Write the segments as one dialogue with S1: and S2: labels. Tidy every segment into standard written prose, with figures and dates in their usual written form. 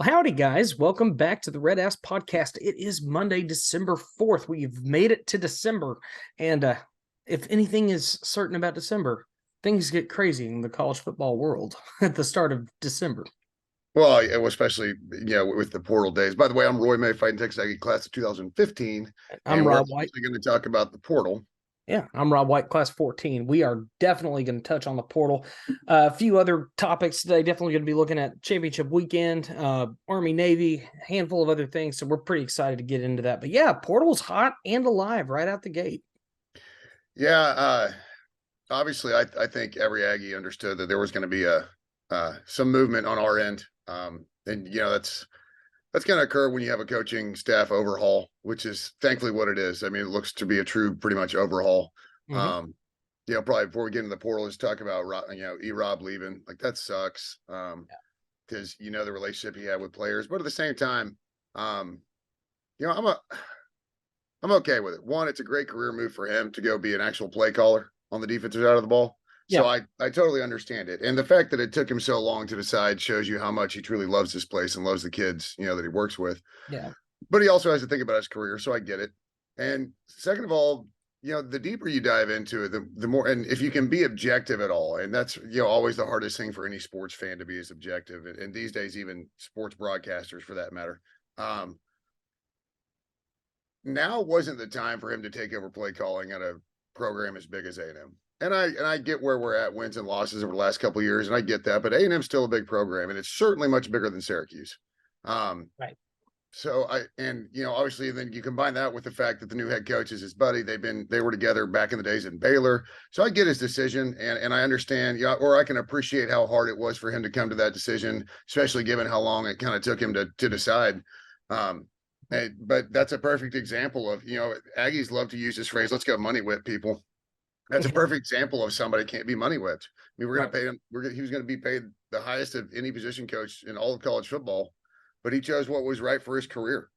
S1: Howdy, guys. Welcome back to the RedAss podcast. It is Monday, December 4th. We've made it to December. And if anything is certain about December, things get crazy in the college football world at the start of December.
S2: Well, especially with the portal days. By the way, I'm Roy May, fighting Texas Aggie class of 2015,
S1: I'm
S2: and we're
S1: Rob White.
S2: obviously going to talk about the portal.
S1: Yeah, I'm Rob White, class 14. We are definitely going to touch on the portal. A few other topics today. Definitely going to be looking at championship weekend, Army, Navy, a handful of other things. So we're pretty excited to get into that. But yeah, portal's hot and alive right out the gate.
S2: Yeah, obviously, I think every Aggie understood that there was going to be some movement on our end, and that's going to occur when you have a coaching staff overhaul, which is thankfully what it is. I mean, it looks to be a true, pretty much overhaul.
S1: Mm-hmm.
S2: Probably before we get into the portal, let's talk about Rob leaving. Like that sucks, because the relationship he had with players, but at the same time, um, you know, I'm a I'm okay with it. One, it's a great career move for him to go be an actual play caller on the defensive side of the ball. So
S1: Yeah.
S2: I totally understand it. And the fact that it took him so long to decide shows you how much he truly loves this place and loves the kids, that he works with.
S1: Yeah.
S2: But he also has to think about his career, so I get it. And second of all, the deeper you dive into it, the more, and if you can be objective at all, and that's always the hardest thing for any sports fan to be is objective, and these days even sports broadcasters for that matter. Now wasn't the time for him to take over play calling at a program as big as A&M. And I get where we're at, wins and losses over the last couple of years, and I get that. But A&M's still a big program, and it's certainly much bigger than Syracuse.
S1: Right.
S2: So obviously, then you combine that with the fact that the new head coach is his buddy. They were together back in the days in Baylor. So I get his decision, and I understand, or I can appreciate how hard it was for him to come to that decision, especially given how long it kind of took him to decide. But that's a perfect example of, Aggies love to use this phrase, let's go money whip people. That's a perfect example of somebody can't be money whipped. I mean, we're going to pay him. He was going to be paid the highest of any position coach in all of college football, but he chose what was right for his career.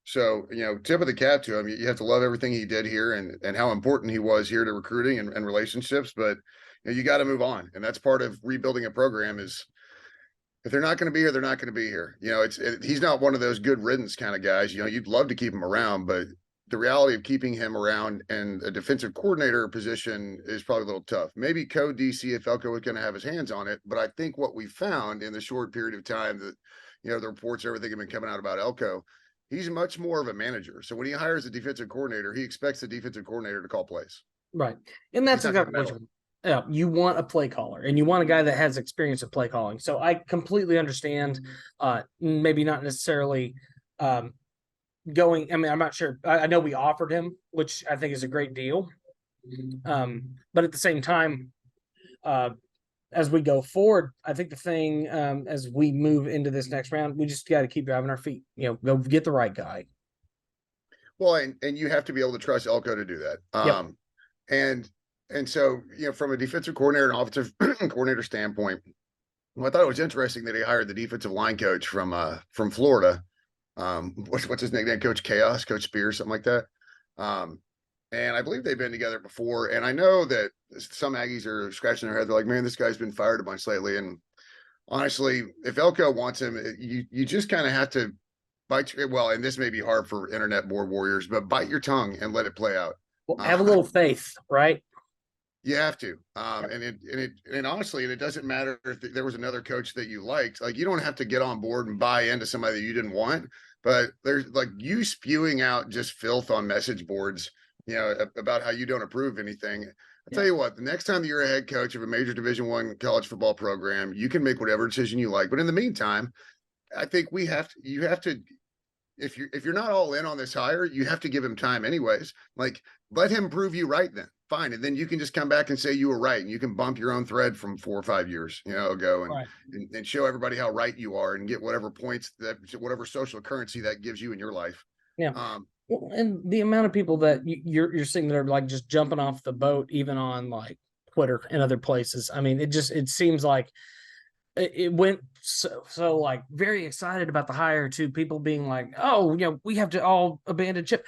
S2: So, tip of the cap to him. You have to love everything he did here and how important he was here to recruiting and relationships, but you got to move on. And that's part of rebuilding a program is, if they're not going to be here, they're not going to be here. He's not one of those good riddance kind of guys. You'd love to keep him around, but the reality of keeping him around and a defensive coordinator position is probably a little tough. Maybe co-DC if Elko was going to have his hands on it, but I think what we found in the short period of time that, the reports, everything have been coming out about Elko, he's much more of a manager. So when he hires a defensive coordinator, he expects the defensive coordinator to call plays.
S1: Right. And that's exactly what you want a play caller, and you want a guy that has experience of play calling. So I completely understand, maybe not necessarily going. I mean, I'm not sure. I know we offered him, which I think is a great deal. But at the same time, as we go forward, I think the thing, as we move into this next round, we just got to keep driving our feet, go get the right guy.
S2: Well, and you have to be able to trust Elko to do that. Yep. And so, from a defensive coordinator and offensive coordinator standpoint, I thought it was interesting that he hired the defensive line coach from Florida. What's his nickname? Coach Chaos, Coach Spears, something like that. And I believe they've been together before. And I know that some Aggies are scratching their head. They're like, man, this guy's been fired a bunch lately. And honestly, if Elko wants him, you just kind of have to bite. Well, and this may be hard for internet board warriors, but bite your tongue and let it play out.
S1: Well, have a little faith, right?
S2: You have to. And honestly, it doesn't matter if there was another coach that you liked. Like, you don't have to get on board and buy into somebody that you didn't want. But there's like you spewing out just filth on message boards, about how you don't approve anything. I'll tell you what, the next time that you're a head coach of a major Division I college football program, you can make whatever decision you like. But in the meantime, I think you have to, if you're not all in on this hire, you have to give him time anyways. Like, let him prove you right then. Fine. And then you can just come back and say you were right, and you can bump your own thread from 4 or 5 years, ago and show everybody how right you are and get whatever points whatever social currency that gives you in your life.
S1: Yeah. Well, and the amount of people that you're seeing that are like just jumping off the boat, even on like Twitter and other places. I mean, it seems like it went so like very excited about the hire to people being like, oh, we have to all abandon ship.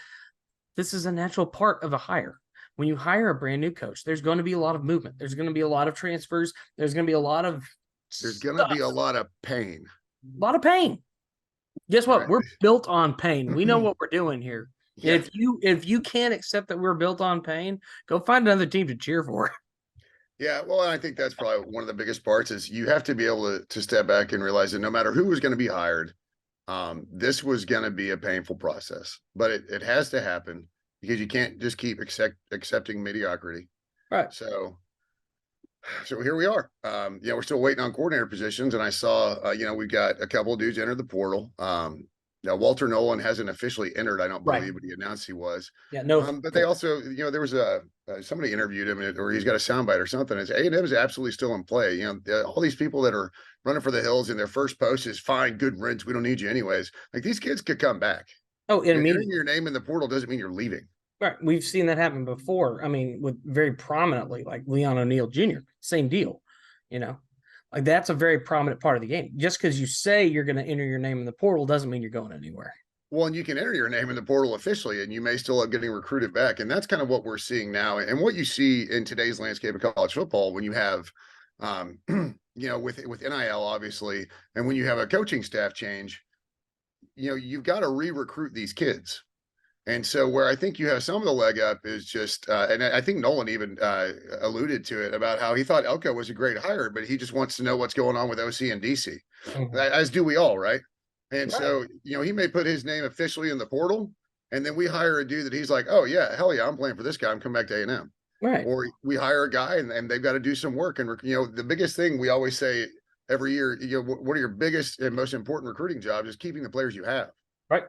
S1: This is a natural part of a hire. When you hire a brand new coach, there's going to be a lot of movement. There's going to be a lot of transfers. There's going to be a lot of
S2: pain.
S1: lot of pain. Guess what?
S2: Right.
S1: We're built on pain. We know what we're doing here.
S2: Yeah.
S1: If you can't accept that we're built on pain, go find another team to cheer for.
S2: Yeah, well, I think that's probably one of the biggest parts is you have to be able to step back and realize that no matter who was going to be hired, this was going to be a painful process, but it has to happen because you can't just keep accepting mediocrity.
S1: Right.
S2: So here we are. We're still waiting on coordinator positions, and I saw, we've got a couple of dudes enter the portal. Now Walter Nolan hasn't officially entered, I don't
S1: Right.
S2: believe, but he announced he was.
S1: Yeah. No.
S2: But they also, there was somebody interviewed him, or he's got a soundbite or something. It's A&M is absolutely still in play. All these people that are running for the hills in their first post is fine, good riddance. We don't need you anyways. Like these kids could come back.
S1: Oh,
S2: Entering your name in the portal doesn't mean you're leaving.
S1: Right. We've seen that happen before. I mean, with very prominently, like Leon O'Neal Jr., same deal. Like that's a very prominent part of the game. Just because you say you're going to enter your name in the portal doesn't mean you're going anywhere.
S2: Well, and you can enter your name in the portal officially, and you may still end up getting recruited back. And that's kind of what we're seeing now. And what you see in today's landscape of college football when you have, with NIL, obviously, and when you have a coaching staff change, you've got to re-recruit these kids. And so where I think you have some of the leg up is just, and I think Nolan even alluded to it about how he thought Elko was a great hire, but he just wants to know what's going on with OC and DC, as do we all, right? And so, he may put his name officially in the portal, and then we hire a dude that he's like, oh yeah, hell yeah, I'm playing for this guy. I'm coming back to A&M.
S1: Right.
S2: Or we hire a guy and they've got to do some work. And, the biggest thing we always say every year, what are your biggest and most important recruiting jobs is keeping the players you have.
S1: Right.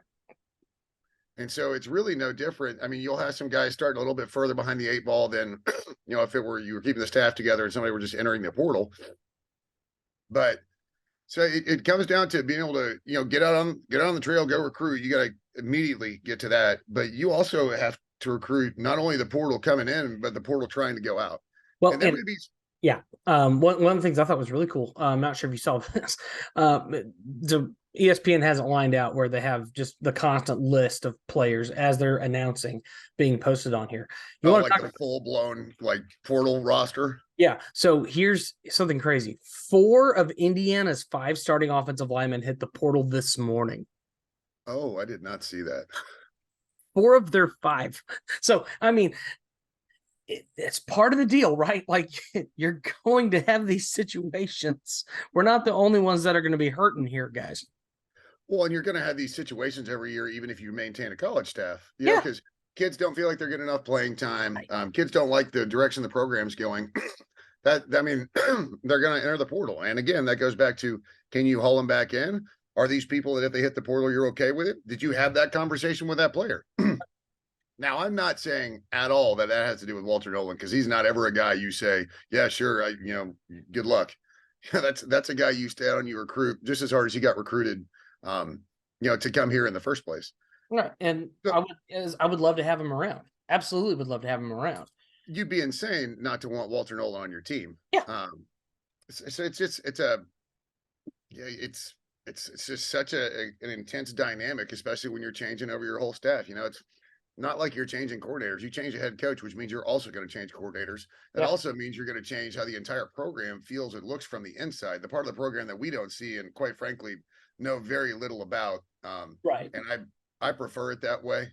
S2: And so it's really no different. I mean, you'll have some guys starting a little bit further behind the 8 ball than, if it were you were keeping the staff together and somebody were just entering the portal. But so it comes down to being able to, get out on the trail, go recruit. You got to immediately get to that. But you also have to recruit not only the portal coming in, but the portal trying to go out.
S1: Well, yeah. One of the things I thought was really cool. I'm not sure if you saw this. The ESPN hasn't lined out where they have just the constant list of players as they're announcing being posted on here.
S2: You want like the full blown portal roster?
S1: Yeah. So here's something crazy. 4 of Indiana's 5 starting offensive linemen hit the portal this morning.
S2: Oh, I did not see that.
S1: 4 of their 5. So, I mean, it's part of the deal, right? Like you're going to have these situations. We're not the only ones that are going to be hurting here, guys.
S2: Well, and you're going to have these situations every year, even if you maintain a college staff, because kids don't feel like they're getting enough playing time. Kids don't like the direction the program's going. They're going to enter the portal. And again, that goes back to, can you haul them back in? Are these people that if they hit the portal, you're okay with it? Did you have that conversation with that player? Now, I'm not saying at all that has to do with Walter Nolan, because he's not ever a guy you say, yeah, sure, good luck. That's a guy you stay out and you recruit just as hard as he got recruited, to come here in the first place.
S1: Right. And I would love to have him around. Absolutely would love to have him around.
S2: You'd be insane not to want Walter Nolan on your team.
S1: Yeah.
S2: So it's just such an intense dynamic, especially when you're changing over your whole staff. It's not like you're changing coordinators. You change a head coach, which means you're also going to change coordinators. That also means you're going to change how the entire program feels and looks from the inside, the part of the program that we don't see and quite frankly know very little about.
S1: Right.
S2: And I prefer it that way.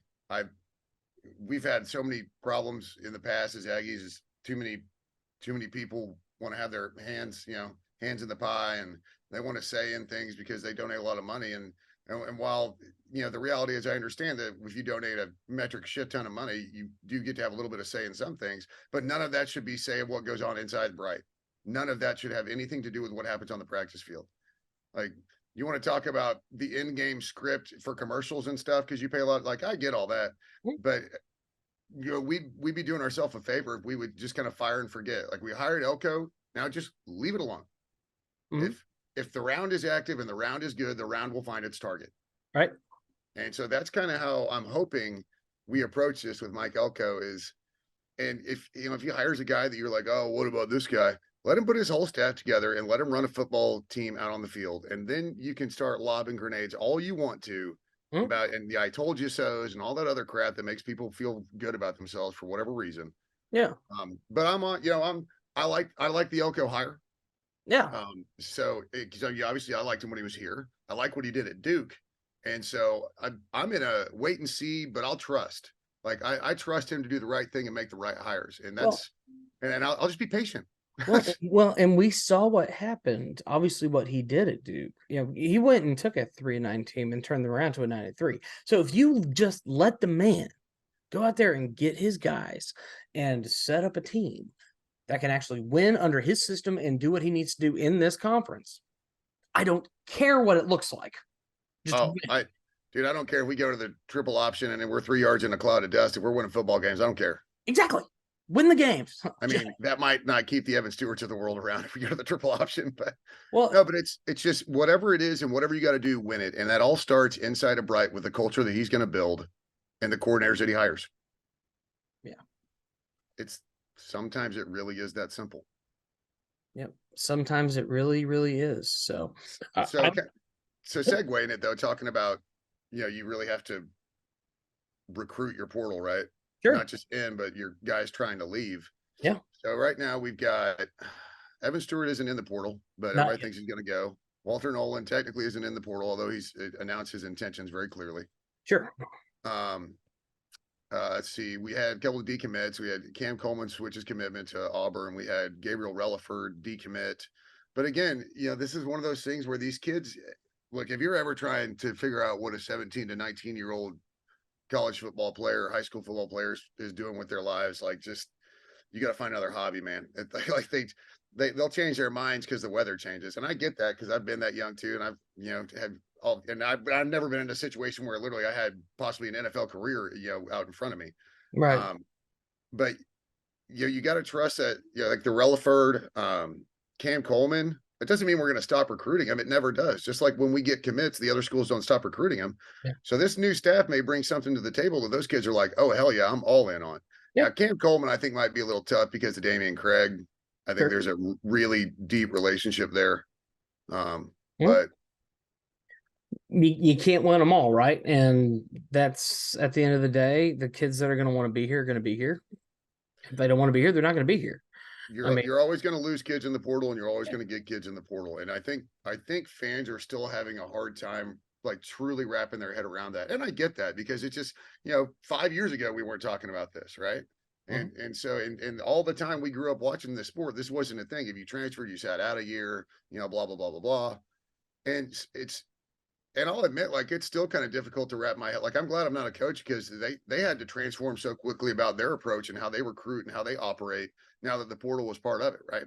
S2: We've had so many problems in the past as Aggies. Is too many people want to have their hands in the pie, and they want to say in things because they donate a lot of money. And while, the reality is I understand that if you donate a metric shit ton of money, you do get to have a little bit of say in some things, but none of that should be say of what goes on inside Bright. None of that should have anything to do with what happens on the practice field. Like, you want to talk about the in-game script for commercials and stuff because you pay a lot. Like, I get all that, but we'd be doing ourselves a favor if we would just kind of fire and forget. Like, we hired Elko, now just leave it alone. Mm-hmm. If the round is active and the round is good, the round will find its target.
S1: Right.
S2: And so that's kind of how I'm hoping we approach this with Mike Elko is, and if he hires a guy that you're like, oh, what about this guy? Let him put his whole staff together and let him run a football team out on the field. And then you can start lobbing grenades all you want to about, and the I told you so's and all that other crap that makes people feel good about themselves for whatever reason.
S1: Yeah.
S2: But I'm on, I like the Elko hire.
S1: Yeah.
S2: So yeah, obviously I liked him when he was here. I like what he did at Duke. And so I'm in a wait and see, but I'll trust. Like I trust him to do the right thing and make the right hires. And
S1: Well,
S2: that's and I'll just be patient.
S1: well, and we saw what happened. Obviously, what he did at Duke. You know, he went and took a 3-9 team and turned them around to a 9-3. So if you just let the man go out there and get his guys and set up a team that can actually win under his system and do what he needs to do in this conference, I don't care what it looks like. Just
S2: Oh, dude, I don't care if we go to the triple option and then we're 3 yards in a cloud of dust. If we're winning football games, I don't care.
S1: exactly win the games.
S2: I mean, that might not keep the Evan Stewarts of the world around if we go to the triple option, but
S1: well,
S2: no, but it's just whatever it is and whatever you got to do, win it. And that all starts inside of Bright with the culture that he's going to build and the coordinators that he hires.
S1: Yeah.
S2: It's sometimes it really is that simple.
S1: Yep. Sometimes it really, really is. So,
S2: so segueing it though, talking about, you really have to recruit your portal, right?
S1: Sure.
S2: Not just in, but your guys trying to leave.
S1: Yeah.
S2: So right now we've got Evan Stewart isn't in the portal, but
S1: Not
S2: everybody
S1: yet.
S2: thinks he's going to go. Walter Nolan technically isn't in the portal, although he's announced his intentions very clearly.
S1: Sure.
S2: Let's see. We had a couple of decommits. We had Cam Coleman switch his commitment to Auburn. We had Gabriel Relaford decommit. But again, this is one of those things where these kids, look, if you're ever trying to figure out what a 17 to 19-year-old college football player, high school football players is doing with their lives, like just you got to find another hobby, man. Like they'll change their minds because the weather changes, and I get that because I've been that young too, and I've had all, and I've never been in a situation where literally I had possibly an NFL career out in front of me,
S1: Right.
S2: But you got to trust that like the Relaford, Cam Coleman. It doesn't mean we're going to stop recruiting them. It never does. Just like when we get commits, the other schools don't stop recruiting them.
S1: Yeah.
S2: So this new staff may bring something to the table that those kids are like, oh, hell yeah, I'm all in on.
S1: Yeah.
S2: Now, Cam Coleman, I think, might be a little tough because of Damian Craig. I think there's a really deep relationship there. But
S1: you can't win them all, right? And that's at the end of the day, the kids that are going to want to be here are going to be here. If they don't want to be here, they're not going to be here.
S2: You're always going to lose kids in the portal, and you're always going to get kids in the portal. And I think fans are still having a hard time, like truly wrapping their head around that. And I get that because it's just, 5 years ago, we weren't talking about this, right? And so, and all the time we grew up watching this sport, this wasn't a thing. If you transferred, you sat out a year, blah, blah, blah, blah, blah. And and I'll admit, like, it's still kind of difficult to wrap my head. Like, I'm glad I'm not a coach because they had to transform so quickly about their approach and how they recruit and how they operate now that the portal was part of it. Right.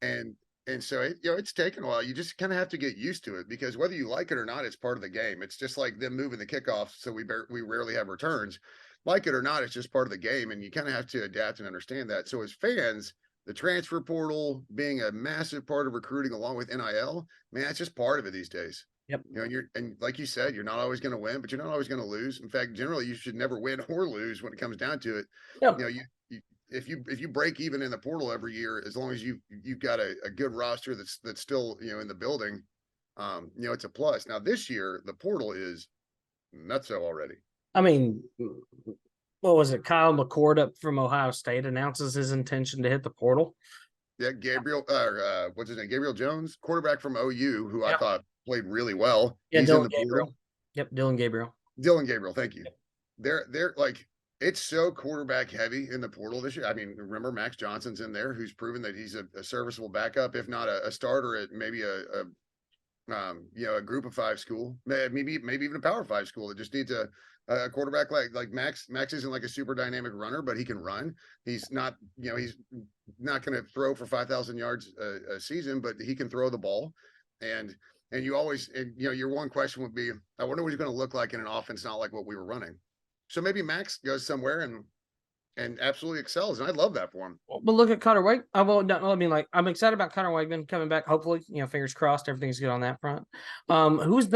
S2: And so it's taken a while. You just kind of have to get used to it because whether you like it or not, it's part of the game. It's just like them moving the kickoff. So we rarely have returns. Like it or not, it's just part of the game. And you kind of have to adapt and understand that. So as fans, the transfer portal being a massive part of recruiting along with NIL, man, it's just part of it these days.
S1: Yep.
S2: And like you said, you're not always going to win, but you're not always going to lose. In fact, generally, you should never win or lose when it comes down to it.
S1: Yep.
S2: If you break even in the portal every year, as long as you've got a good roster that's still in the building, it's a plus. Now this year the portal is nutso already.
S1: I mean, what was it? Kyle McCord up from Ohio State announces his intention to hit the portal.
S2: Yeah, what's his name? Gabriel Jones, quarterback from OU, who I thought played really well.
S1: Yeah,
S2: he's
S1: Dylan
S2: in the
S1: Gabriel.
S2: portal.
S1: Yep, Dylan Gabriel.
S2: Dylan Gabriel, thank you. They're like, it's so quarterback heavy in the portal this year. I mean, remember Max Johnson's in there, who's proven that he's a serviceable backup, if not a starter at maybe a group of 5 school, maybe even a power 5 school that just needs a quarterback like Max. Max isn't like a super dynamic runner, but he can run. He's not, he's not going to throw for 5,000 yards a season, but he can throw the ball. And you always, your one question would be, I wonder what he's going to look like in an offense not like what we were running. So maybe Max goes somewhere and absolutely excels, and I love that for him.
S1: But look at Connor Wake. I'm excited about Connor Wakeman coming back. Hopefully, fingers crossed, everything's good on that front. Who's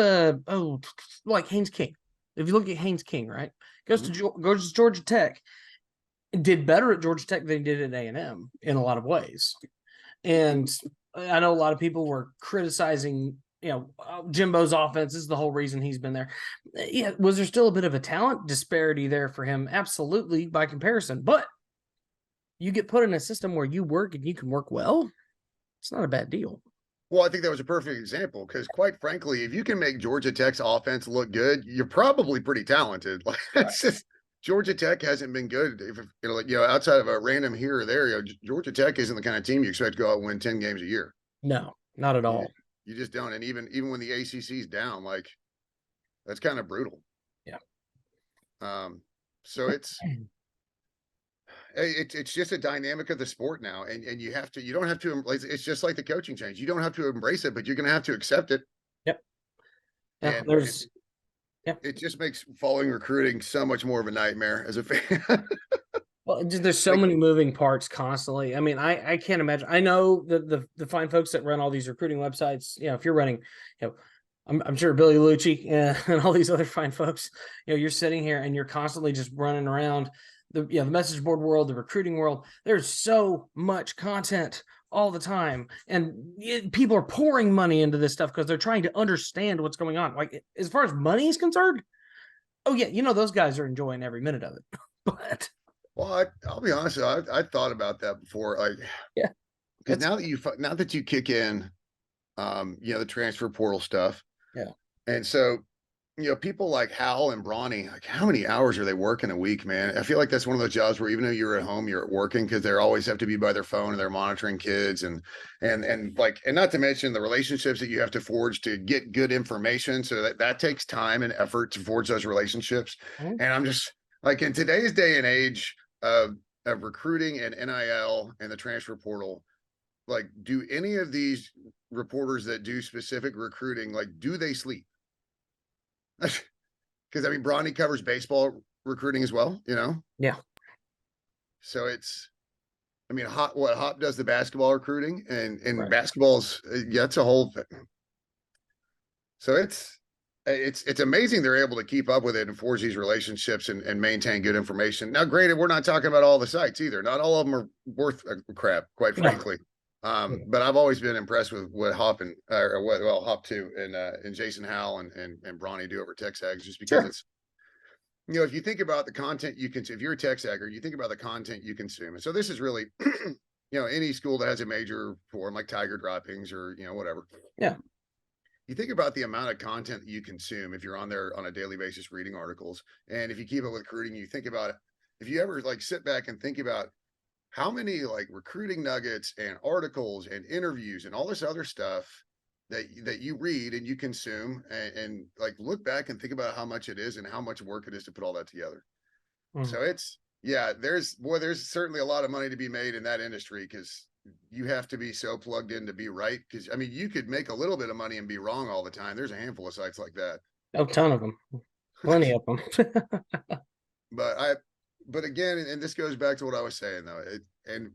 S1: Haynes King? If you look at Haynes King, right, goes to Georgia Tech, did better at Georgia Tech than he did at A&M in a lot of ways. And I know a lot of people were criticizing Jimbo's offense is the whole reason he's been there. Yeah, was there still a bit of a talent disparity there for him? Absolutely, by comparison. But you get put in a system where you work and you can work well, It's not a bad deal.
S2: Well, I think that was a perfect example because, quite frankly, if you can make Georgia Tech's offense look good, you're probably pretty talented. Like that's just Georgia Tech hasn't been good. If outside of a random here or there, Georgia Tech isn't the kind of team you expect to go out and win 10 games a year.
S1: No, not at
S2: You,
S1: all.
S2: you just don't. And even when the ACC's down, like that's kind of brutal.
S1: Yeah.
S2: So it's just a dynamic of the sport now, and you don't have to. It's just like the coaching change. You don't have to embrace it, but you're going to have to accept it.
S1: Yep. Yeah.
S2: And
S1: There's. Yeah.
S2: it just makes following recruiting so much more of a nightmare as a fan.
S1: Well, there's so
S2: Like,
S1: many moving parts constantly. I mean, I can't imagine. I know the fine folks that run all these recruiting websites. If you're running, I'm sure Billy Lucci and all these other fine folks. You're sitting here and you're constantly just running around the message board world, the recruiting world. There's so much content all the time, and people are pouring money into this stuff because they're trying to understand what's going on. Like as far as money is concerned, oh yeah, those guys are enjoying every minute of it. But
S2: well, I'll be honest. I thought about that before, like,
S1: yeah,
S2: because now that you kick in, the transfer portal stuff,
S1: yeah,
S2: and so people like Hal and Bronny, like how many hours are they working a week, man? I feel like that's one of those jobs where even though you're at home, you're working because they always have to be by their phone and they're monitoring kids and not to mention the relationships that you have to forge to get good information. So that takes time and effort to forge those relationships.
S1: Mhm.
S2: And I'm just like in today's day and age of recruiting and NIL and the transfer portal, like do any of these reporters that do specific recruiting, like do they sleep? Because I mean, Bronny covers baseball recruiting as well,
S1: Yeah.
S2: So I mean, Hop does the basketball recruiting, and
S1: Right.
S2: basketball's it's a whole thing. So it's amazing they're able to keep up with it and forge these relationships and maintain good information. Now, granted, we're not talking about all the sites either. Not all of them are worth a crap, quite
S1: No.
S2: frankly. But I've always been impressed with what Hop and Hop too and Jason Howell and Bronny do over TexAgs, just because
S1: Sure.
S2: it's if you think about the content if you're a TexAgger, you think about the content you consume. And so this is really, any school that has a major forum like Tiger Droppings or whatever.
S1: Yeah.
S2: You think about the amount of content that you consume if you're on there on a daily basis reading articles, and if you keep up with recruiting, you think about it. If you ever like sit back and think about how many like recruiting nuggets and articles and interviews and all this other stuff that you read and you consume and like look back and think about how much it is and how much work it is to put all that together. So there's certainly a lot of money to be made in that industry because you have to be so plugged in to be right. Because I mean, you could make a little bit of money and be wrong all the time. There's a handful of sites like that.
S1: A ton of them, plenty of them.
S2: But again, and this goes back to what I was saying though, and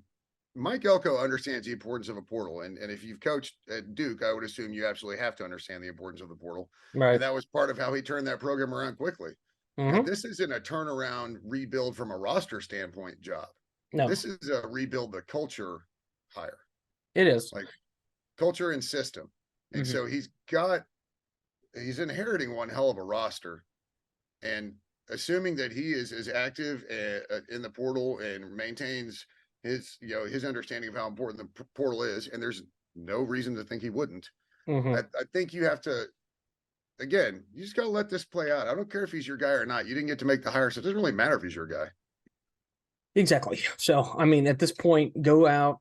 S2: Mike Elko understands the importance of a portal. And if you've coached at Duke, I would assume you absolutely have to understand the importance of the portal.
S1: Right.
S2: And that was part of how he turned that program around quickly.
S1: Mm-hmm.
S2: This isn't a turnaround, rebuild from a roster standpoint job.
S1: No.
S2: This is a rebuild the culture hire.
S1: It is.
S2: Like culture and system. And so he's inheriting one hell of a roster. And assuming that he is as active in the portal and maintains his understanding of how important the portal is, and there's no reason to think he wouldn't. I think you have to, again, you just got to let this play out. I don't care if he's your guy or not. You didn't get to make the hire, so it doesn't really matter if he's your guy.
S1: Exactly. So, I mean, at this point, go out,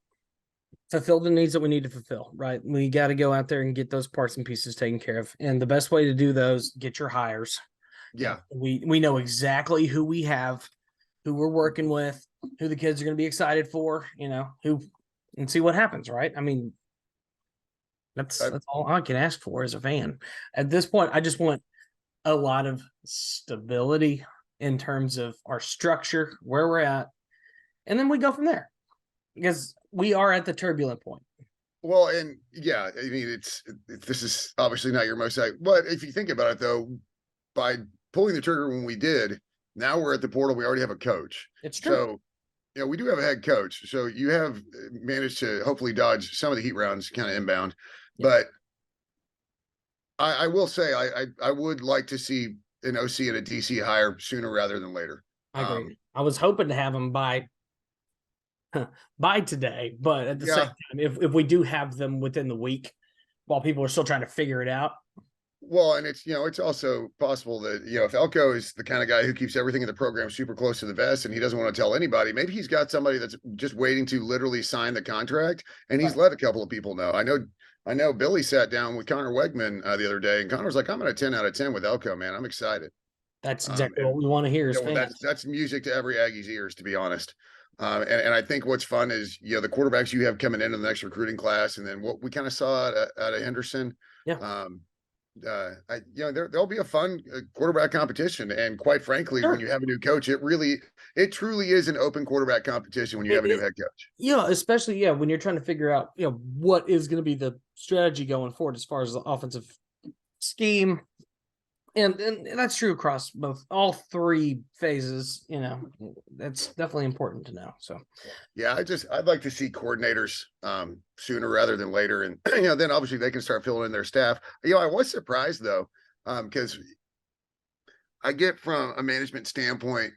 S1: fulfill the needs that we need to fulfill, right? We got to go out there and get those parts and pieces taken care of. And the best way to do those, get your hires.
S2: Yeah.
S1: We know exactly who we have, who we're working with, who the kids are going to be excited for, and see what happens, right? I mean, that's all I can ask for as a fan. At this point, I just want a lot of stability in terms of our structure, where we're at, and then we go from there because we are at the turbulent point.
S2: Well, and yeah, I mean, this is obviously not your most, but if you think about it though, by pulling the trigger when we did, now we're at the portal. We already have a coach.
S1: It's true.
S2: So, we do have a head coach. So you have managed to hopefully dodge some of the heat rounds kind of inbound. Yeah. But I will say I would like to see an OC and a DC hire sooner rather than later.
S1: I agree. I was hoping to have them by by today. But at the same
S2: Yeah.
S1: time, if we do have them within the week, while people are still trying to figure it out.
S2: Well, and it's, it's also possible that, if Elko is the kind of guy who keeps everything in the program super close to the vest and he doesn't want to tell anybody, maybe he's got somebody that's just waiting to literally sign the contract, and he's let a couple of people know. I know Billy sat down with Connor Wegman the other day, and Connor's like, I'm at a 10 out of 10 with Elko, man. I'm excited.
S1: That's exactly
S2: And
S1: what we want to hear as
S2: well,
S1: fans.
S2: that's music to every Aggie's ears, to be honest. And I think what's fun is, the quarterbacks you have coming into the next recruiting class, and then what we kind of saw out of Henderson.
S1: Yeah.
S2: There'll be a fun quarterback competition, and quite frankly,
S1: Sure.
S2: when you have a new coach, it truly is an open quarterback competition when you have a new head coach.
S1: Yeah, especially when you're trying to figure out what is going to be the strategy going forward as far as the offensive scheme, and that's true across all three phases. That's definitely important to know. So
S2: yeah, I'd like to see coordinators sooner rather than later, and then obviously they can start filling in their staff. I was surprised though, because I get from a management standpoint,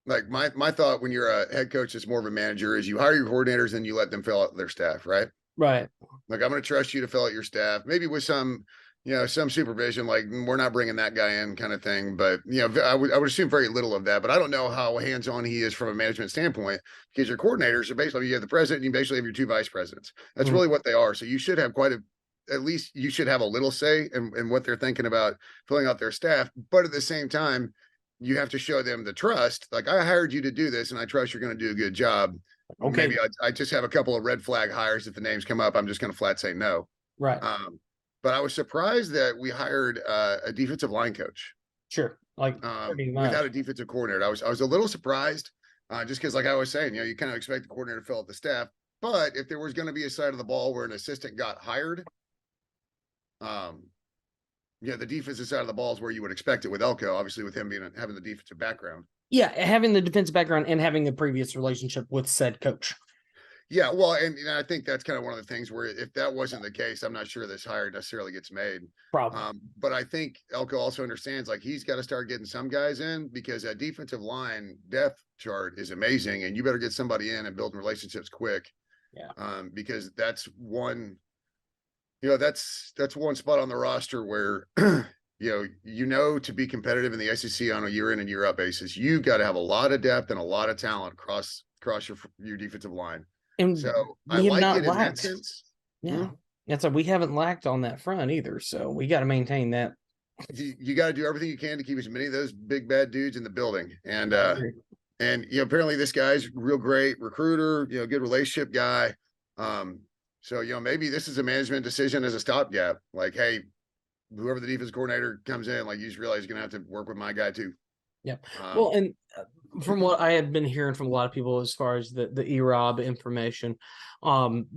S2: like my thought when you're a head coach that's more of a manager is you hire your coordinators and you let them fill out their staff, right?
S1: right.
S2: Like, I'm going to trust you to fill out your staff, maybe with some some supervision, like we're not bringing that guy in kind of thing. But, I would assume very little of that, but I don't know how hands-on he is from a management standpoint, because your coordinators are basically, you have the president, and you basically have your two vice presidents. That's really what they are. So you should have at least you should have a little say in what they're thinking about filling out their staff. But at the same time, you have to show them the trust. Like, I hired you to do this, and I trust you're going to do a good job.
S1: Okay.
S2: Maybe I just have a couple of red flag hires. If the names come up, I'm just going to flat say no.
S1: Right.
S2: But I was surprised that we hired a defensive line coach.
S1: Sure. Like
S2: without a defensive coordinator. I was a little surprised, just because, like I was saying, you kind of expect the coordinator to fill out the staff. But if there was going to be a side of the ball where an assistant got hired, the defensive side of the ball is where you would expect it with Elko, obviously, with him having the defensive background.
S1: Yeah, having the defensive background and having the previous relationship with said coach.
S2: Yeah, well, and I think that's kind of one of the things where if that wasn't the case, I'm not sure this hire necessarily gets made.
S1: Probably.
S2: But I think Elko also understands, like, he's got to start getting some guys in, because that defensive line depth chart is amazing, and you better get somebody in and build relationships quick.
S1: Yeah.
S2: Because that's one, that's one spot on the roster where to be competitive in the SEC on a year in and year out basis, you got to have a lot of depth and a lot of talent across your defensive line.
S1: And
S2: so
S1: I
S2: like
S1: not
S2: it in that
S1: lacked.
S2: sense.
S1: Yeah. That's we haven't lacked on that front either. So we got to maintain that.
S2: You got to do everything you can to keep as many of those big bad dudes in the building. And apparently this guy's real great recruiter, good relationship guy. So maybe this is a management decision as a stopgap. Like, hey, whoever the defense coordinator comes in, like, you just realize you're gonna have to work with my guy too.
S1: Yep. Well, and from what I had been hearing from a lot of people as far as the E-Rob information,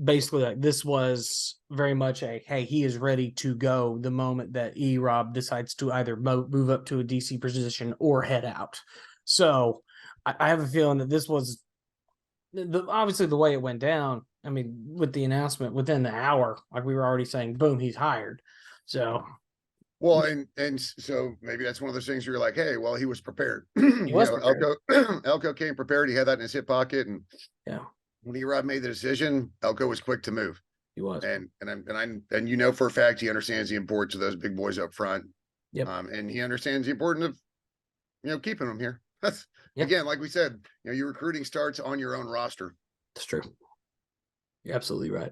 S1: basically, like, this was very much hey, he is ready to go the moment that E-Rob decides to either move up to a DC position or head out. So I have a feeling that this was obviously the way it went down. I mean, with the announcement within the hour, like we were already saying, boom, he's hired. So.
S2: Well, and so maybe that's one of those things where you're like, hey, well, he was prepared.
S1: He was prepared.
S2: Elko came prepared. He had that in his hip pocket, and
S1: yeah,
S2: when E-Rob made the decision, Elko was quick to move.
S1: He was,
S2: and for a fact he understands the importance of those big boys up front.
S1: Yep.
S2: And he understands the importance of keeping them here. That's again, like we said, your recruiting starts on your own roster.
S1: That's true. You're absolutely right.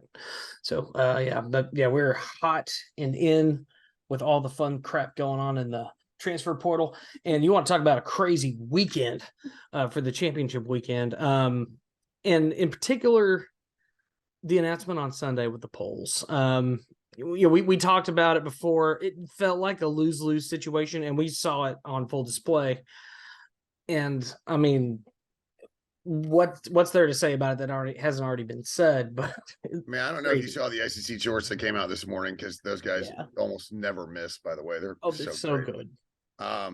S1: So we're hot and in with all the fun crap going on in the transfer portal. And you want to talk about a crazy weekend for the championship weekend. And in particular, the announcement on Sunday with the polls. We talked about it before. It felt like a lose-lose situation, and we saw it on full display. And I mean, what's there to say about it that hasn't already been said? But
S2: I don't know if you saw the SEC shorts that came out this morning, because those guys almost never miss. By the way, they're so good. I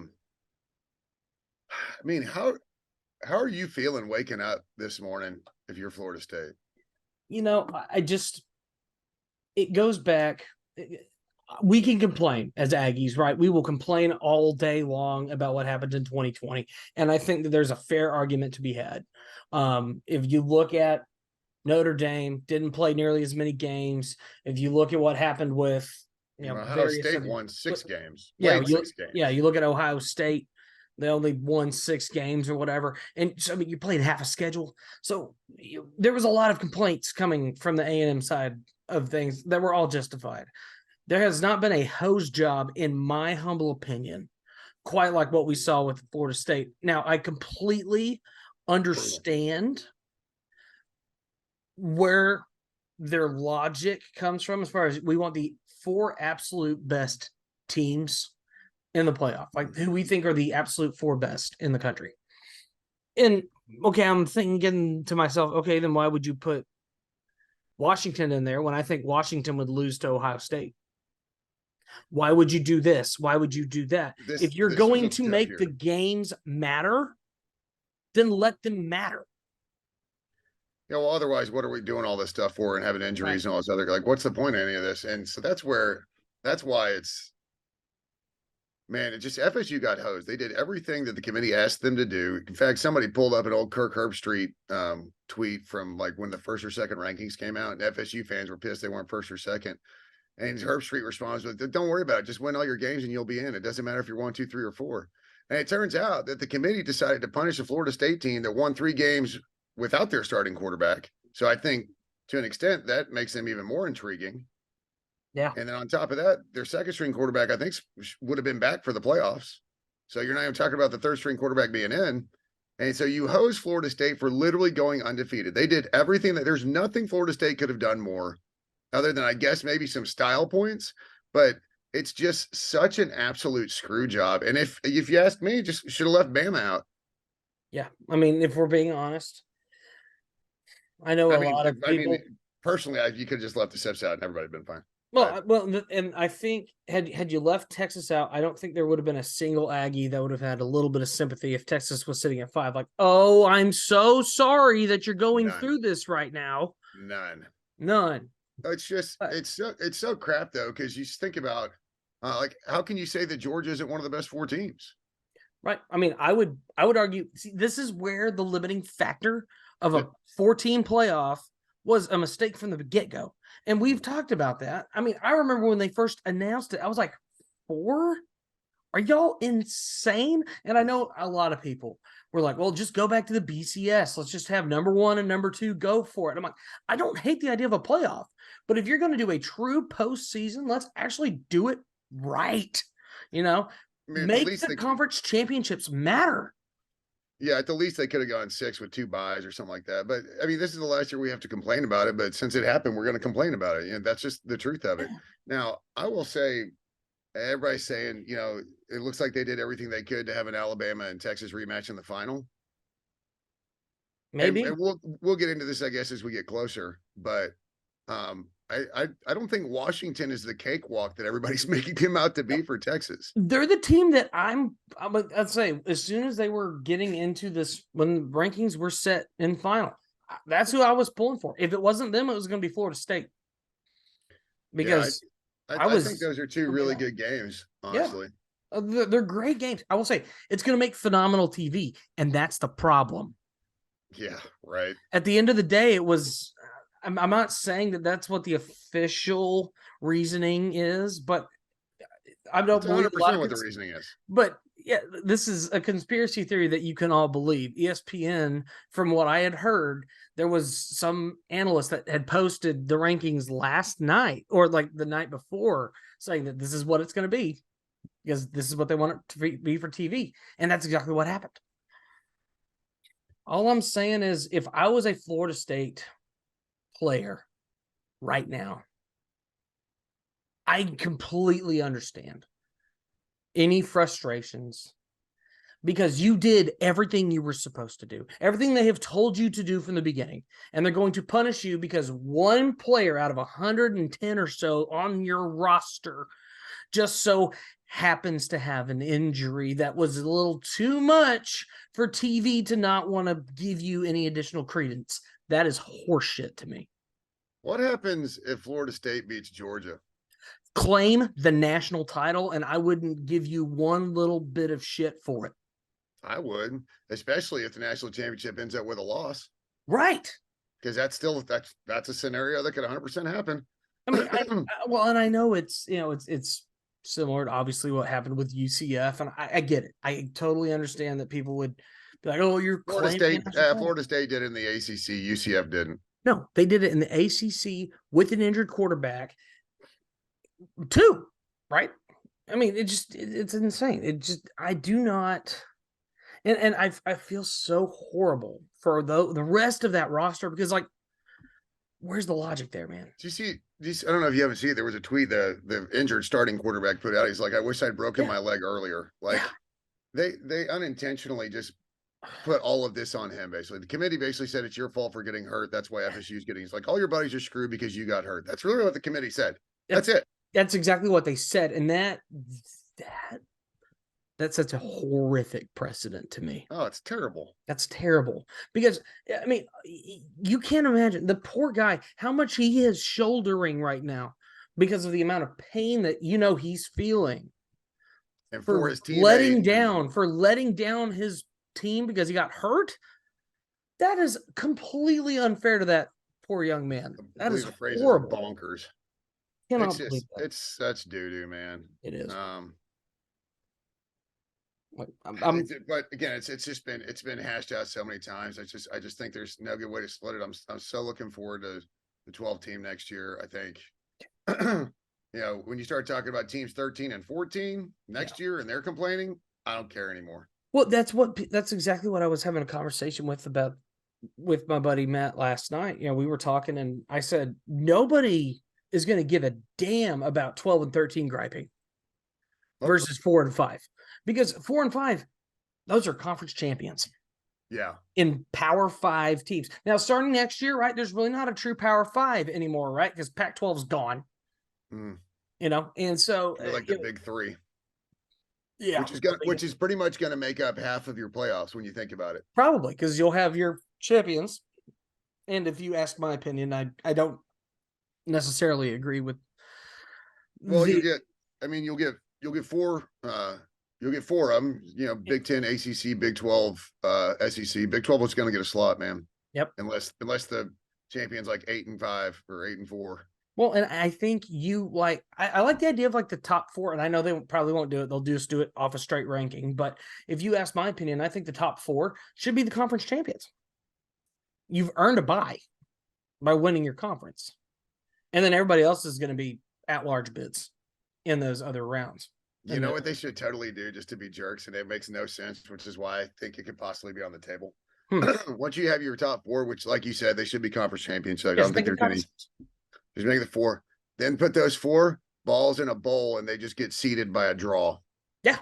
S2: mean, how are you feeling waking up this morning if you're Florida State?
S1: It goes back. we can complain as Aggies, right? We will complain all day long about what happened in 2020. And I think that there's a fair argument to be had. If you look at Notre Dame, didn't play nearly as many games. If you look at what happened with,
S2: Ohio
S1: various
S2: State
S1: other,
S2: won 6 games,
S1: yeah,
S2: played 6 games.
S1: you look at Ohio State, they only won 6 games or whatever. And so, I mean, you played half a schedule. So there was a lot of complaints coming from the A&M side of things that were all justified. There has not been a hose job, in my humble opinion, quite like what we saw with Florida State. Now, I completely understand where their logic comes from as far as we want the 4 absolute best teams in the playoff, like who we think are the absolute 4 best in the country. And okay, I'm thinking to myself, okay, then why would you put Washington in there when I think Washington would lose to Ohio State? Why would you do this? Why would you do that? If you're going to make the games matter, then let them matter.
S2: Yeah, well, otherwise, what are we doing all this stuff for and having injuries and all this other, like, what's the point of any of this? And so that's why it's, man, it just, FSU got hosed. They did everything that the committee asked them to do. In fact, somebody pulled up an old Kirk Herbstreit tweet from like when the first or second rankings came out, and FSU fans were pissed they weren't first or second. And Herbstreit responds with, "Don't worry about it. Just win all your games and you'll be in. It doesn't matter if you're 1, 2, 3, or 4." And it turns out that the committee decided to punish a Florida State team that won 3 games without their starting quarterback. So I think to an extent that makes them even more intriguing.
S1: Yeah.
S2: And then on top of that, their second string quarterback, I think, would have been back for the playoffs. So you're not even talking about the third string quarterback being in. And so you hose Florida State for literally going undefeated. They did everything that there's nothing Florida State could have done more other than, I guess, maybe some style points, but it's just such an absolute screw job. And if you ask me, just should have left Bama out.
S1: Yeah. I mean, if we're being honest, I know a lot of people.
S2: Personally, you could have just left the Sips out and everybody been fine.
S1: Well, and I think had you left Texas out, I don't think there would have been a single Aggie that would have had a little bit of sympathy if Texas was sitting at 5. Like, oh, I'm so sorry that you're going through this right now. None.
S2: It's just it's so crap though, because you just think about like, how can you say that Georgia isn't one of the best 4 teams?
S1: Right. I mean, I would argue. See, this is where the limiting factor of a 4-team playoff was a mistake from the get-go. And we've talked about that. I mean, I remember when they first announced it, I was like, 4? Are y'all insane? And I know a lot of people were like, well, just go back to the BCS. Let's just have number 1 and number 2 go for it. I'm like, I don't hate the idea of a playoff, but if you're going to do a true postseason, let's actually do it right. Make the conference championships matter.
S2: Yeah, at the least they could have gone 6 with 2 buys or something like that. But I mean, this is the last year we have to complain about it. But since it happened, we're going to complain about it. That's just the truth of it. Now, I will say, everybody's saying, it looks like they did everything they could to have an Alabama and Texas rematch in the final.
S1: Maybe.
S2: And we'll get into this, I guess, as we get closer. But I don't think Washington is the cakewalk that everybody's making them out to be for Texas.
S1: They're the team that I'd say as soon as they were getting into this, when the rankings were set in final, that's who I was pulling for. If it wasn't them, it was going to be Florida State. Because
S2: I think those are 2 really good games, honestly.
S1: Yeah. They're great games. I will say it's going to make phenomenal TV, and that's the problem.
S2: Yeah, right.
S1: At the end of the day, it was. I'm not saying that that's what the official reasoning is, but I don't believe
S2: 100% what the reasoning is.
S1: But yeah, this is a conspiracy theory that you can all believe. ESPN, from what I had heard, there was some analyst that had posted the rankings last night or like the night before saying that this is what it's going to be because this is what they want it to be for TV. And that's exactly what happened. All I'm saying is if I was a Florida State player right now, I completely understand any frustrations because you did everything you were supposed to do, everything they have told you to do from the beginning, and they're going to punish you because one player out of 110 or so on your roster just so happens to have an injury that was a little too much for TV to not want to give you any additional credence. That is horseshit to me.
S2: What happens if Florida State beats Georgia?
S1: claim the national title, and I wouldn't give you one little bit of shit for it.
S2: I would, especially if the national championship ends up with a loss.
S1: Right.
S2: Because that's a scenario that could 100% happen.
S1: I mean, well, and I know it's, you know, it's similar to obviously what happened with UCF, and I get it. I totally understand that people would be like, "Oh, you're
S2: Florida
S1: claiming
S2: State,
S1: the national title."
S2: Florida State did it in the ACC. UCF didn't.
S1: No, they did it in the ACC with an injured quarterback, too, right? I mean, it's insane. It just, I do not, and I feel so horrible for the rest of that roster, because, like, where's the logic there, man?
S2: Do you see? I don't know if you haven't seen it. There was a tweet the injured starting quarterback put out. He's like, "I wish I'd broken my leg earlier." Like, they unintentionally just put all of this on him. Basically, the committee basically said it's your fault for getting hurt. That's why FSU's getting. It's like all your buddies are screwed because you got hurt. That's really what the committee said. That's it.
S1: That's exactly what they said, and that's such a horrific precedent to me.
S2: Oh, it's terrible.
S1: That's terrible, because I mean, you can't imagine the poor guy, how much he is shouldering right now because of the amount of pain that, you know, he's feeling,
S2: and for his team
S1: letting down his team because he got hurt. That is completely unfair to that poor young man. That is horrible.
S2: Bonkers.
S1: Cannot
S2: believe that. It's such doo-doo, man.
S1: It is.
S2: But again, it's been hashed out so many times. I just think there's no good way to split it. I'm so looking forward to the 12 team next year. I think, you know, when you start talking about teams 13 and 14 next year and they're complaining, I don't care anymore.
S1: Well, that's exactly what I was having a conversation with my buddy Matt last night. You know, we were talking, and I said nobody is going to give a damn about 12 and 13 griping versus 4 and 5, because 4 and 5, those are conference champions.
S2: Yeah. In
S1: Power 5 teams. Now, starting next year, right, there's really not a true Power 5 anymore, right? Because Pac-12 is gone. You know, and so
S2: like the big three.
S1: Yeah.
S2: Which is pretty much going to make up half of your playoffs when you think about it.
S1: Probably, because you'll have your champions. And if you ask my opinion, I don't necessarily agree with.
S2: Well, you'll get 4 you'll get 4 of them, you know, Big 10, ACC, Big 12, SEC. Big 12 is going to get a slot, man.
S1: Yep.
S2: Unless the champions like 8 and 5 or 8 and 4.
S1: Well, and I think I like the idea of like the top 4, and I know they probably won't do it. They'll just do it off a straight ranking. But if you ask my opinion, I think the top 4 should be the conference champions. You've earned a bye by winning your conference. And then everybody else is going to be at-large bids in those other rounds.
S2: You know what they should totally do, just to be jerks, and it makes no sense, which is why I think it could possibly be on the table. Once you have your top 4, which, like you said, they should be conference champions. So I don't think there's any. Just make the 4. Then put those 4 balls in a bowl, and they just get seeded by a draw.
S1: Yeah.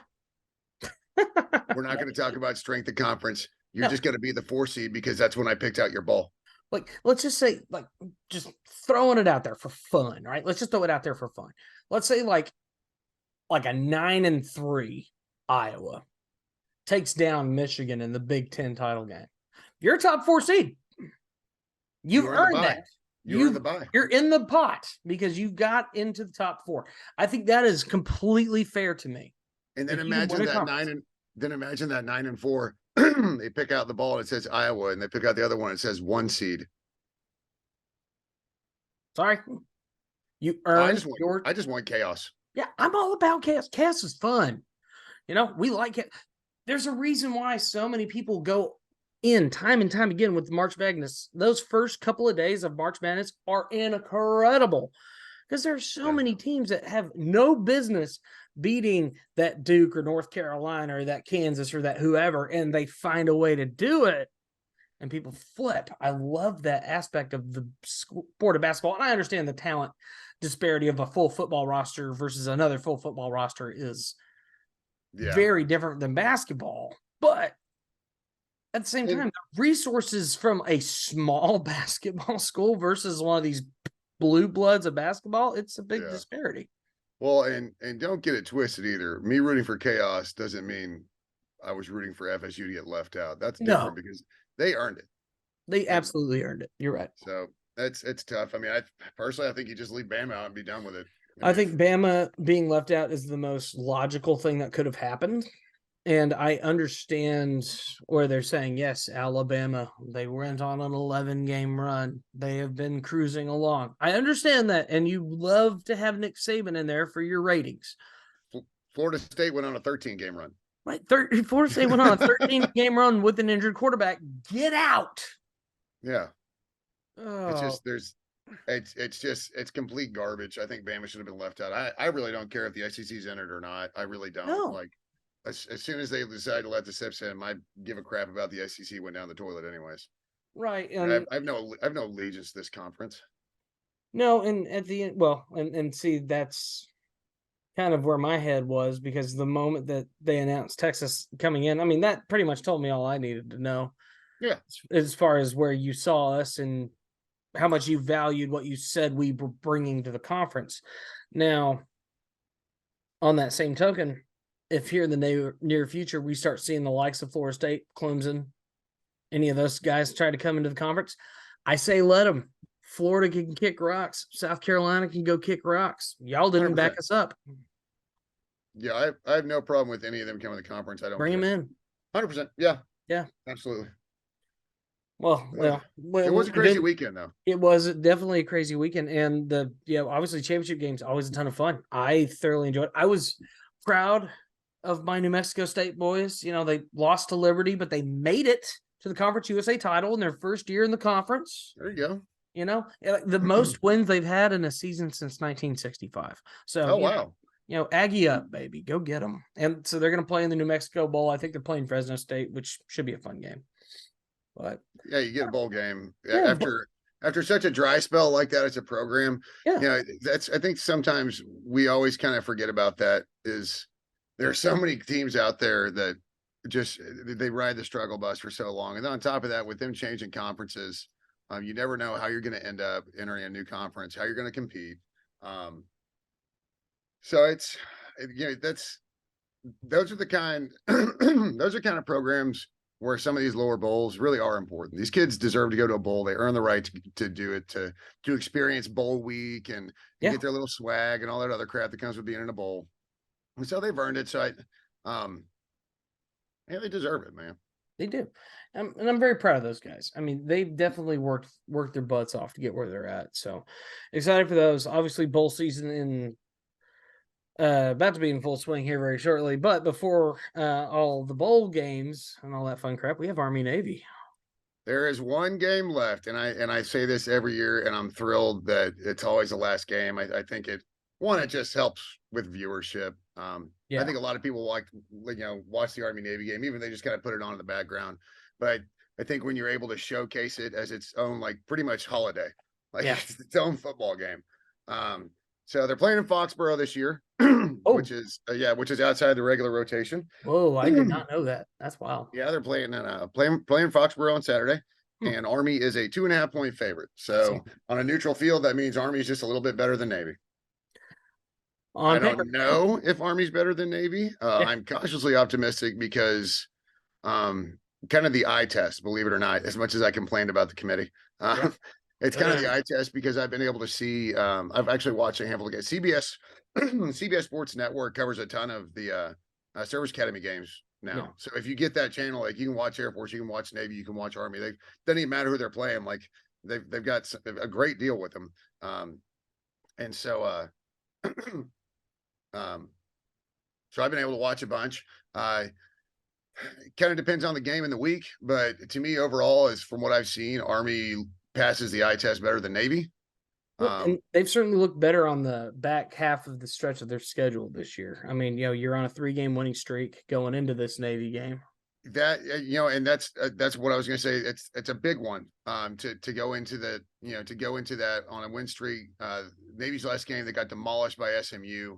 S2: We're not going to talk about strength of conference. You're just going to be the 4 seed because that's when I picked out your ball.
S1: Like, let's just say, like, just throwing it out there for fun, right? Let's just throw it out there for fun. Let's say like a 9 and 3 Iowa takes down Michigan in the Big 10 title game. You're a top 4 seed. You've earned that. You're in the pot because you got into the top 4. I think that is completely fair to me.
S2: And then imagine that 9 and 4. They pick out the ball and it says Iowa, and they pick out the other one. It says 1 seed.
S1: Sorry, you earned
S2: I just want chaos.
S1: Yeah, I'm all about chaos. Chaos is fun. You know, we like it. There's a reason why so many people go in time and time again with March Madness. Those first couple of days of March Madness are incredible because there are so many teams that have no business beating that Duke or North Carolina or that Kansas or that whoever, and they find a way to do it, and people flip. I love that aspect of the sport of basketball, and I understand the talent disparity of a full football roster versus another full football roster is very different than basketball, but at the same time, the resources from a small basketball school versus one of these blue bloods of basketball, it's a big disparity.
S2: Well, and don't get it twisted either. Me rooting for chaos doesn't mean I was rooting for FSU to get left out. That's different because they earned it.
S1: They absolutely earned it. You're right.
S2: So it's tough. I mean, I personally think you just leave Bama out and be done with it.
S1: I think Bama being left out is the most logical thing that could have happened. And I understand where they're saying, yes, Alabama, they went on an 11-game run. They have been cruising along. I understand that. And you love to have Nick Saban in there for your ratings.
S2: Florida State went on a 13-game run.
S1: Right. Florida State went on a 13-game run with an injured quarterback. Get out.
S2: Yeah.
S1: Oh.
S2: It's just, it's complete garbage. I think Bama should have been left out. I really don't care if the SEC's in it or not. I really don't.
S1: No.
S2: Like, as soon as they decide to let the SIPs in, I give a crap about the SEC went down the toilet anyways.
S1: Right.
S2: And I have no allegiance to this conference.
S1: No, and at the end, well, and see, that's kind of where my head was, because the moment that they announced Texas coming in, I mean, that pretty much told me all I needed to know.
S2: Yeah.
S1: As far as where you saw us and how much you valued what you said we were bringing to the conference. Now, on that same token, if here in the near future we start seeing the likes of Florida State, Clemson, any of those guys try to come into the conference, I say let them. Florida can kick rocks. South Carolina can go kick rocks. Y'all didn't
S2: 100%.
S1: back us up.
S2: Yeah, I have no problem with any of them coming to the conference. I don't
S1: Bring them in.
S2: 100%. Yeah.
S1: Yeah.
S2: Absolutely.
S1: Well,
S2: it was a crazy weekend, though.
S1: It was definitely a crazy weekend, and obviously championship games always a ton of fun. I thoroughly enjoyed it. I was proud of my New Mexico State boys. They lost to Liberty, but they made it to the Conference USA title in their first year in the conference.
S2: There you
S1: go. The most wins they've had in a season since 1965. So,
S2: wow.
S1: Aggie up, baby. Go get them. And so they're going to play in the New Mexico Bowl. I think they're playing Fresno State, which should be a fun game. But
S2: yeah, you get a bowl game after such a dry spell like that as a program.
S1: Yeah.
S2: I think sometimes we always kind of forget about that. Is there are so many teams out there that just they ride the struggle bus for so long, and then on top of that, with them changing conferences, you never know how you're going to end up entering a new conference, how you're going to compete. So it's those are the kind of programs where some of these lower bowls really are important. These kids deserve to go to a bowl. They earn the right to do it, to experience bowl week and get their little swag and all that other crap that comes with being in a bowl. And so they've earned it. So they deserve it, man.
S1: They do. And I'm very proud of those guys. I mean, they've definitely worked their butts off to get where they're at. So excited for those. Obviously, bowl season in about to be in full swing here very shortly. But before all the bowl games and all that fun crap, we have Army Navy.
S2: There is one game left, and I say this every year, and I'm thrilled that it's always the last game. I think it just helps with viewership. I think a lot of people watch the Army Navy game, even if they just kind of put it on in the background. But I think when you're able to showcase it as its own, like pretty much holiday, it's its own football game. So they're playing in Foxborough this year, which is outside the regular rotation.
S1: Whoa, I did not know that. That's wild.
S2: Yeah, they're playing Foxborough on Saturday, and Army is a 2.5-point favorite. So on a neutral field, that means Army is just a little bit better than Navy. I don't know if Army's better than Navy. I'm cautiously optimistic because kind of the eye test, believe it or not, as much as I complained about the committee. It's kind of the eye test because I've been able to see. I've actually watched a handful of games. CBS Sports Network covers a ton of the Service Academy games now. Yeah. So if you get that channel, like you can watch Air Force, you can watch Navy, you can watch Army. They doesn't even matter who they're playing. Like they've got a great deal with them. And so so I've been able to watch a bunch. It kind of depends on the game in the week, but to me overall, is from what I've seen, Army passes the eye test better than Navy.
S1: Well, and they've certainly looked better on the back half of the stretch of their schedule this year. I mean, you're on a 3-game winning streak going into this Navy game.
S2: That and that's what I was going to say. It's a big one to go into that on a win streak. Navy's last game, they got demolished by SMU.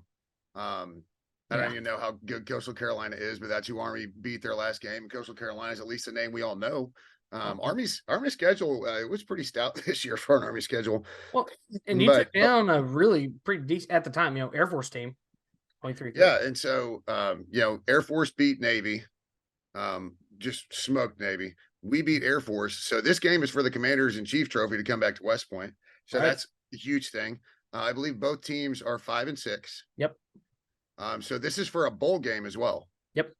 S2: I don't even know how good Coastal Carolina is, but that's who Army beat their last game. Coastal Carolina is at least a name we all know. Army's schedule it was pretty stout this year for an Army schedule.
S1: Well, and you took down a really pretty decent at the time, Air Force team, 23.
S2: Yeah, and so Air Force beat Navy, just smoked Navy. We beat Air Force, so this game is for the Commanders in Chief Trophy to come back to West Point. So that's a huge thing. I believe both teams are 5-6.
S1: Yep.
S2: So this is for a bowl game as well.
S1: Yep.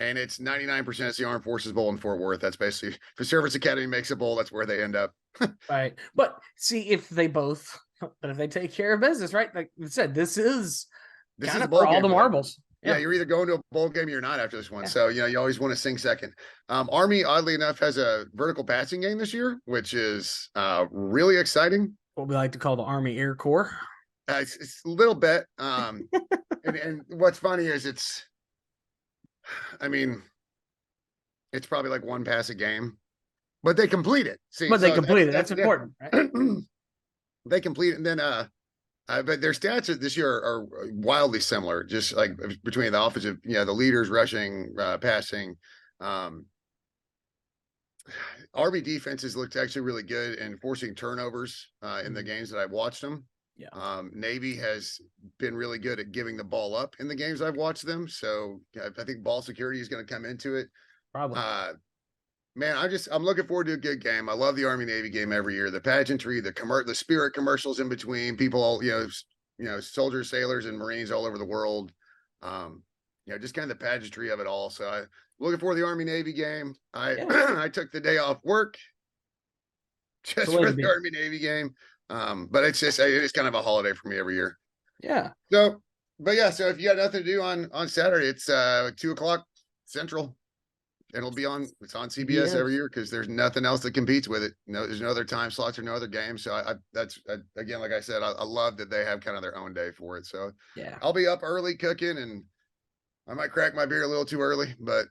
S2: And it's 99% it's the Armed Forces Bowl in Fort Worth. That's basically, if the Service Academy makes a bowl, that's where they end up.
S1: Right. But see if they both, but if they take care of business, right? Like I said, this is kind
S2: a
S1: of
S2: bowl
S1: for all
S2: game
S1: the
S2: for them.
S1: marbles.
S2: Yeah, you're either going to a bowl game or you're not after this one.
S1: Yeah.
S2: So, you always want to sing second. Army, oddly enough, has a vertical passing game this year, which is really exciting.
S1: What we like to call the Army Air Corps.
S2: It's a little bit. And what's funny is it's probably like one pass a game, but they complete it. See,
S1: but they complete it. That's important, right?
S2: They complete it, and then but their stats this year are wildly similar, just like between the offensive, the leaders rushing, passing. Army defenses looked actually really good in forcing turnovers in the games that I've watched them.
S1: Yeah.
S2: Navy has been really good at giving the ball up in the games I've watched them. So I think ball security is going to come into it.
S1: Probably.
S2: Man, I'm looking forward to a good game. I love the Army Navy game every year. The pageantry, the spirit commercials in between, people all, soldiers, sailors, and Marines all over the world. Just kind of the pageantry of it all. So I'm looking forward to the Army Navy game. I took the day off work just for the Army Navy game. But it is kind of a holiday for me every year.
S1: Yeah.
S2: So if you got nothing to do on Saturday, it's 2:00 Central. And it's on CBS every year because there's nothing else that competes with it. There's no other time slots or no other games. So again, like I said, I love that they have kind of their own day for it. So
S1: yeah,
S2: I'll be up early cooking, and I might crack my beer a little too early, but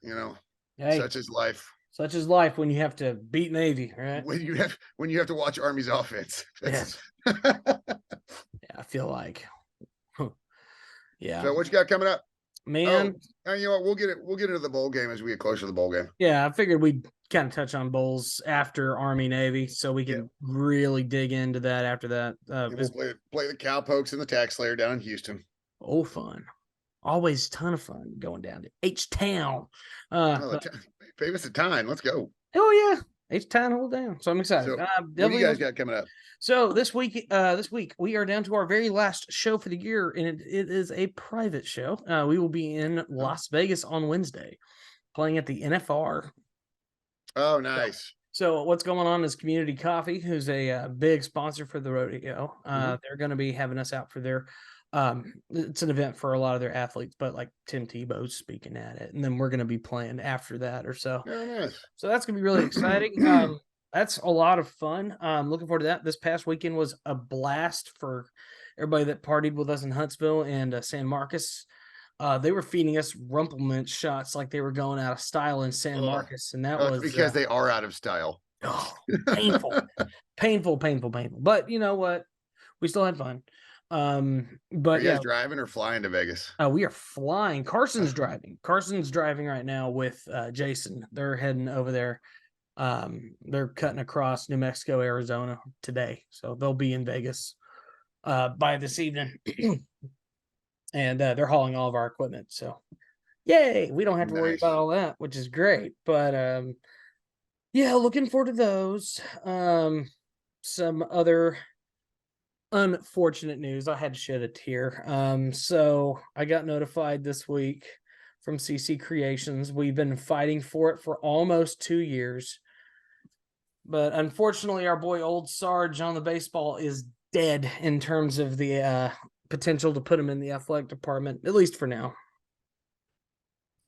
S2: such is life.
S1: Such is life when you have to beat Navy, right?
S2: When you have to watch Army's offense.
S1: Yes. I feel like. Yeah.
S2: So what you got coming up?
S1: Man,
S2: and you know what? We'll get into the bowl game as we get closer to the bowl game.
S1: Yeah, I figured we'd kind of touch on bowls after Army Navy, so we can really dig into that after that.
S2: We'll play the Cowpokes and the Tax Slayer down in Houston.
S1: Oh, fun! Always a ton of fun going down to H-Town.
S2: Famous at time. Let's go.
S1: Oh yeah, H-Town hold down. So I'm excited.
S2: So, what do you guys got coming up?
S1: So this week we are down to our very last show for the year, and it is a private show. We will be in Las Vegas on Wednesday, playing at the NFR.
S2: Oh, nice.
S1: So what's going on is Community Coffee, who's a big sponsor for the rodeo. They're going to be having us out for their. It's an event for a lot of their athletes, but like Tim Tebow's speaking at it, and then we're going to be playing after that or so.
S2: Oh, nice.
S1: So that's going to be really exciting. That's a lot of fun. Looking forward to that. This past weekend was a blast for everybody that partied with us in Huntsville and San Marcos. They were feeding us Rumpelmint shots like they were going out of style in San Marcos, and that was
S2: because they are out of style.
S1: Oh, painful. But you know what? We still had fun. But
S2: are you guys driving or flying to Vegas?
S1: We are flying. Carson's driving. Carson's driving right now with Jason. They're heading over there. They're cutting across New Mexico, Arizona today, so they'll be in Vegas by this evening. And they're hauling all of our equipment, so yay, we don't have to worry about all that, which is great. But yeah, looking forward to those. Some other unfortunate news. I had to shed a tear. So I got notified this week from CC Creations. We've been fighting for it for almost 2 years. But unfortunately, our boy Old Sarge on the baseball is dead in terms of the potential to put him in the athletic department, at least for now.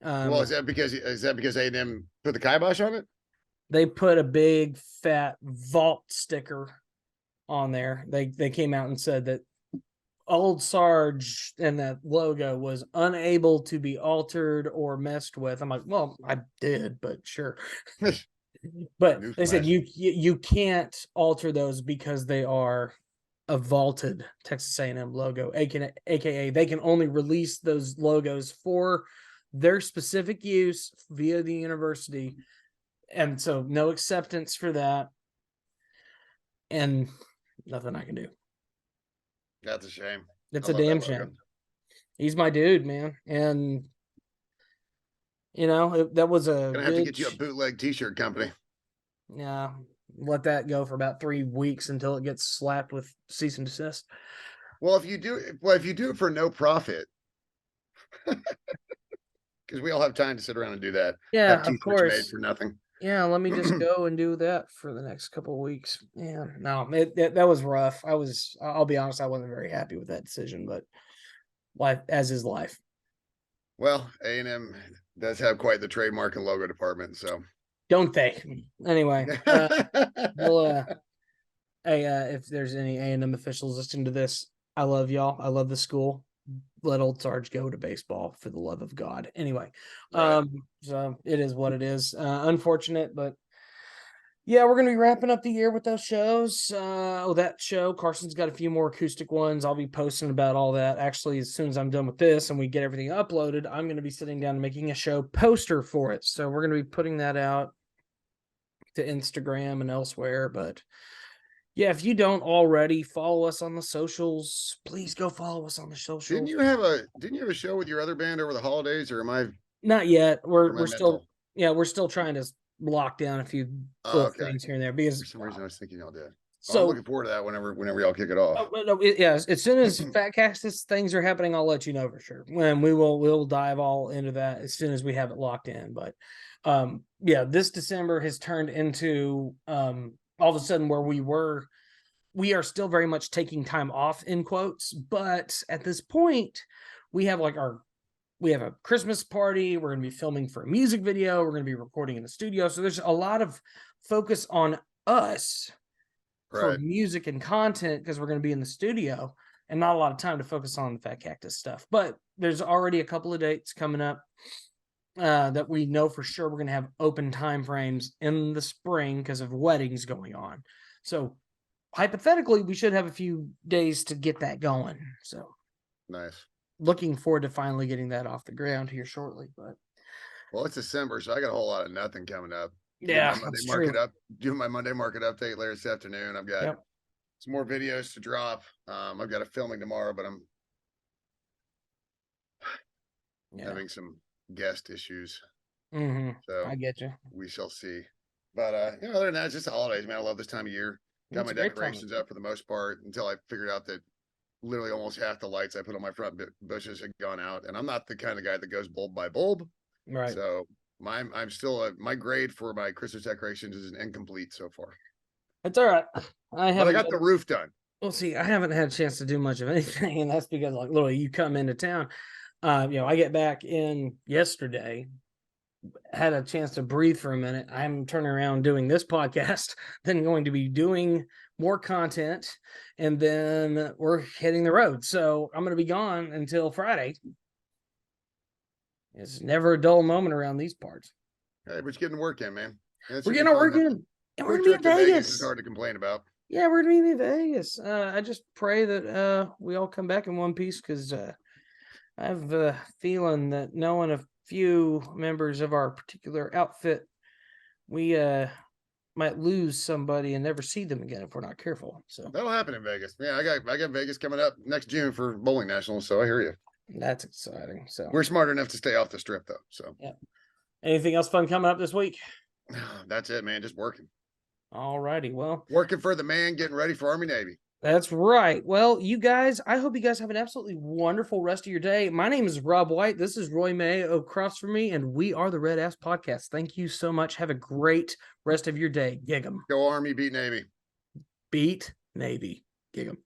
S2: Well, is that because A&M put the kibosh on it?
S1: They put a big fat vault sticker on there. They came out and said that Old Sarge and that logo was unable to be altered or messed with. I'm like, well, I did, but sure. But they said you can't alter those because they are a vaulted Texas A&M logo, aka they can only release those logos for their specific use via the university, and so no acceptance for that, and nothing I can do.
S2: That's a shame.
S1: It's a damn shame. He's my dude, man, and that was
S2: gonna have to get you a bootleg T-shirt company.
S1: Yeah, let that go for about 3 weeks until it gets slapped with cease and desist.
S2: Well, if you do it for no profit, because we all have time to sit around and do that.
S1: Yeah,
S2: Have
S1: of
S2: t-shirts made
S1: course.
S2: for nothing.
S1: Yeah, let me just go and do that for the next couple of weeks. Yeah, no, that was rough. I'll be honest, I wasn't very happy with that decision, but life as is life.
S2: Well, A&M does have quite the trademark and logo department, so
S1: Don't they? Anyway, we'll hey, if there's any A&M officials listening to this, I love y'all. I love the school. Let old Sarge go to baseball for the love of God. Anyway,
S2: right.
S1: so it is what it is. Unfortunate, but yeah, we're gonna be wrapping up the year with those shows. That show, Carson's got a few more acoustic ones. I'll be posting about all that. Actually, as soon as I'm done with this and we get everything uploaded, I'm gonna be sitting down and making a show poster for it. So we're gonna be putting that out to Instagram and elsewhere. But yeah, if you don't already follow us on the socials, please go follow us on the socials.
S2: Didn't you have a show with your other band over the holidays, or am I
S1: Not yet. We're
S2: mental?
S1: we're still trying to lock down a few
S2: Oh,
S1: little
S2: okay.
S1: things here and there
S2: For
S1: because
S2: some reason I was thinking y'all did.
S1: so
S2: I'm looking forward to that whenever y'all kick it off.
S1: yeah, as soon as Fat Cactus things are happening, I'll let you know for sure. When we'll dive all into that as soon as we have it locked in. But yeah, this December has turned into all of a sudden where we are still very much taking time off in quotes, but at this point, we have we have a Christmas party. We're going to be filming for a music video. We're going to be recording in the studio. So there's a lot of focus on us for
S2: Right.
S1: music and content because we're going to be in the studio and not a lot of time to focus on the Fat Cactus stuff. But there's already a couple of dates coming up that we know for sure we're going to have open time frames in the spring because of weddings going on. So hypothetically, we should have a few days to get that going. So
S2: Nice.
S1: looking forward to finally getting that off the ground here shortly. But
S2: Well, it's December, so I got a whole lot of nothing coming up.
S1: yeah, that's true.
S2: Doing my Monday market update later this afternoon. I've got some more videos to drop. I've got a filming tomorrow, but I'm having some guest issues. So
S1: I get you.
S2: we shall see. But other than that, it's just the holidays, man. I love this time of year. Got my decorations up for the most part until I figured out that literally almost half the lights I put on my front bushes had gone out, and I'm not the kind of guy that goes bulb by bulb.
S1: Right.
S2: So I'm still my grade for my Christmas decorations is an incomplete so far.
S1: It's all right.
S2: I got the roof done.
S1: Well, see, I haven't had a chance to do much of anything, and that's because like literally you come into town. I get back in yesterday, had a chance to breathe for a minute. I'm turning around doing this podcast, then going to be doing more content, and then we're hitting the road. So I'm going to be gone until Friday. It's never a dull moment around these parts.
S2: Hey, but you're getting work in, man.
S1: We're getting our work in. And we're going to be in Vegas.
S2: It's hard to complain about.
S1: Yeah, we're going to be in Vegas. I just pray that we all come back in one piece because I have a feeling that knowing a few members of our particular outfit, we might lose somebody and never see them again if we're not careful. So
S2: that'll happen in Vegas. Yeah, I got Vegas coming up next June for bowling nationals, so I hear you.
S1: That's exciting. So
S2: we're smart enough to stay off the strip though. So
S1: yeah. Anything else fun coming up this week?
S2: That's it, man. Just working.
S1: All righty. Well,
S2: working for the man, getting ready for Army Navy.
S1: That's right. Well, you guys, I hope you guys have an absolutely wonderful rest of your day. My name is Rob White. This is Roy May across from me, and we are the RedAss Podcast. Thank you so much. Have a great rest of your day. Gig 'em.
S2: Go Army, beat Navy.
S1: Beat Navy. Gig 'em.